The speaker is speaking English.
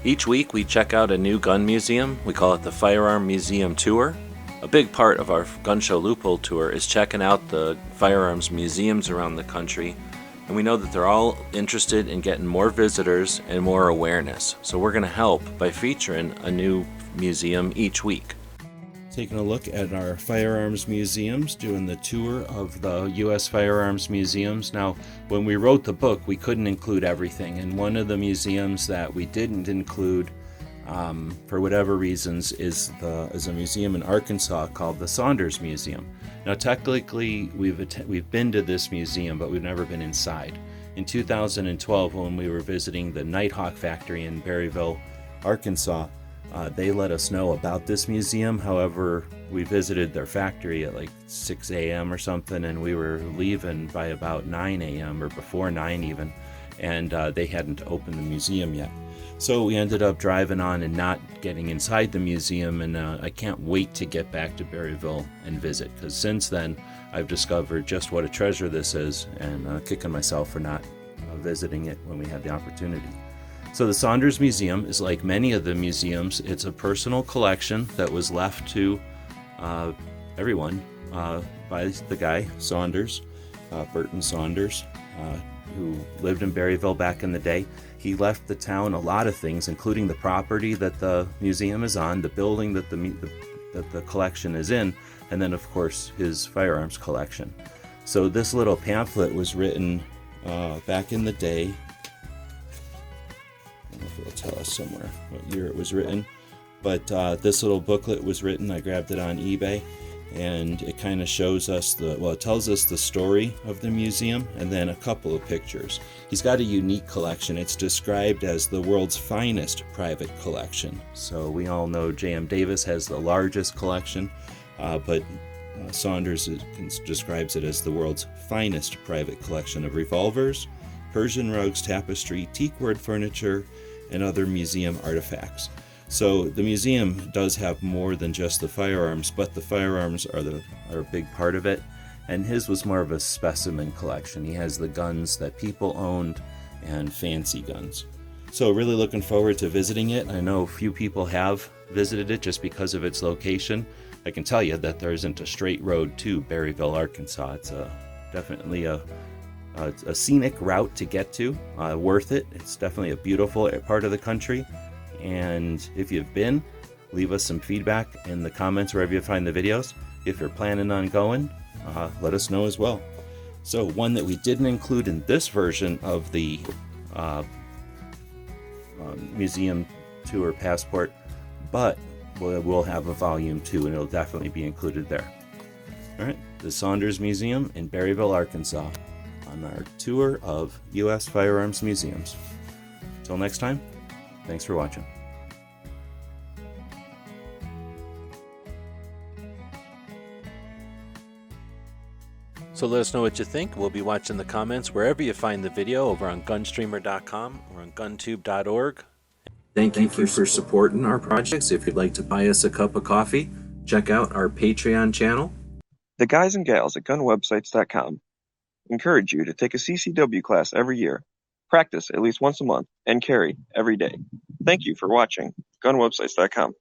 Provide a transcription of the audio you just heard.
Each week we check out a new gun museum. We call it the Firearm Museum Tour. A big part of our Gun Show Loophole tour is checking out the firearms museums around the country, and we know that they're all interested in getting more visitors and more awareness. So we're going to help by featuring a new museum each week. Taking a look at our firearms museums, doing the tour of the U.S. firearms museums. Now, when we wrote the book, we couldn't include everything, and one of the museums that we didn't include, for whatever reasons, is a museum in Arkansas called the Saunders Museum. Now, technically, we've been to this museum, but we've never been inside. In 2012, when we were visiting the Nighthawk factory in Berryville, Arkansas, they let us know about this museum. However, we visited their factory at like 6 a.m. or something, and we were leaving by about 9 a.m. or before 9 even, and they hadn't opened the museum yet. So we ended up driving on and not getting inside the museum, and I can't wait to get back to Berryville and visit, because since then I've discovered just what a treasure this is, and kicking myself for not visiting it when we had the opportunity. So the Saunders Museum is like many of the museums. It's a personal collection that was left to everyone by the guy Saunders, Burton Saunders, who lived in Berryville back in the day. He left the town a lot of things, including the property that the museum is on, the building that the collection is in, and then of course his firearms collection. So this little pamphlet was written back in the day. I don't know if it'll tell us somewhere what year it was written, but this little booklet was written. I grabbed it on eBay, and it kind of shows us it tells us the story of the museum and then a couple of pictures. He's got a unique collection. It's described as the world's finest private collection. So we all know J.M. Davis has the largest collection, but Saunders describes it as the world's finest private collection of revolvers, Persian rugs, tapestry, teak wood furniture, and other museum artifacts. So the museum does have more than just the firearms, but the firearms are a big part of it. And his was more of a specimen collection. He has the guns that people owned and fancy guns. So really looking forward to visiting it. I know few people have visited it just because of its location. I can tell you that there isn't a straight road to Berryville, Arkansas. It's definitely a scenic route to get to, worth it. It's definitely a beautiful part of the country, and if you've been, leave us some feedback in the comments wherever you find the videos. If you're planning on going, let us know as well. So one that we didn't include in this version of the museum tour passport, but we'll have a volume 2, and it'll definitely be included there. All right, the Saunders Museum in Berryville, Arkansas, on our tour of U.S. firearms museums. Until next time, thanks for watching. So let us know what you think. We'll be watching the comments wherever you find the video, over on gunstreamer.com or on guntube.org. Thank you for supporting our projects. If you'd like to buy us a cup of coffee, check out our Patreon channel. The guys and gals at gunwebsites.com encourage you to take a CCW class every year, practice at least once a month, and carry every day. Thank you for watching gunwebsites.com.